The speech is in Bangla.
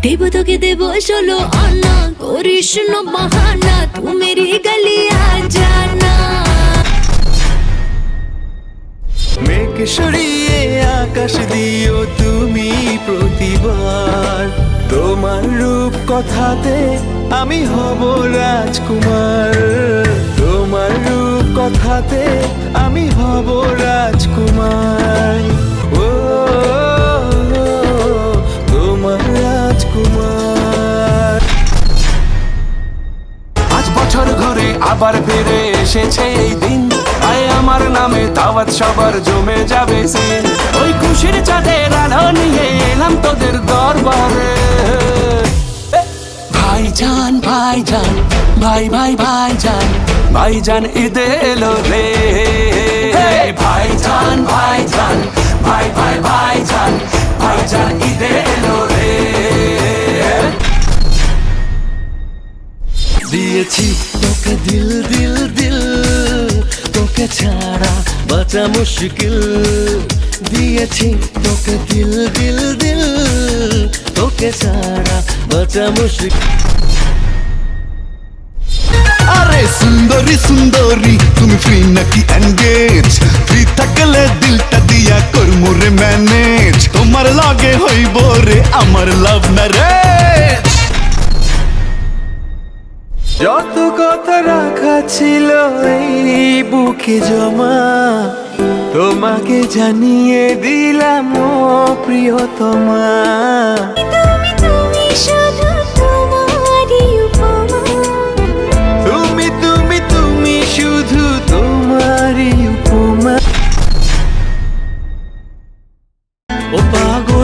দেব তোকে দেব 16 আনা, করিস না বাহানা, তু মেরি গলি আ জানা। মেঘ সরিয়ে আকাশ দিও তুমি প্রতিবার, তোমার রূপ কথাতে আমি হব রাজকুমার, তোমার রূপ কথাতে আমি হব রাজকুমার, ও তোমার রাজকুমার। আজ বছর ঘুরে আবার ফিরে এসেছে এই দিন, আয় আমার নামে দাওয়াত সবার জমে যাবে সিন, ওই খুশির চাঁদের আলো নিয়ে এলাম তোদের দরবারে। ভাইজান ভাইজান ভাই ভাই ভাইজান, ভাইজান ঈদ এলো রে, ভাইজান ভাইজান ভাই ভাই ভাইজান, ভাইজান ঈদ এলো রে। দিয়েছি তোকে দিল দিল দিল, তোকে ছাড়া বাঁচা মুশকিল, দিয়েছি তোকে দিল দিল দিল, তোকে ছাড়া বাঁচা মুশকিল। আরে সুন্দরী সুন্দরী তুমি ফ্রি নাকি এনগেজ, ফ্রি থাকলে দিলটা দিয়া করমু রে ম্যানেজ, তোমার লগে হইব রে আমার লাভ ম্যারেজ। যত কথা রাখা ছিল এই বুকে জমা, তোমাকে জানিয়ে দিলাম ও প্রিয়তমা। তুমি শুধু তোমারই উপমা, তুমি তুমি তুমি শুধু তোমারই উপমা। ও পাগল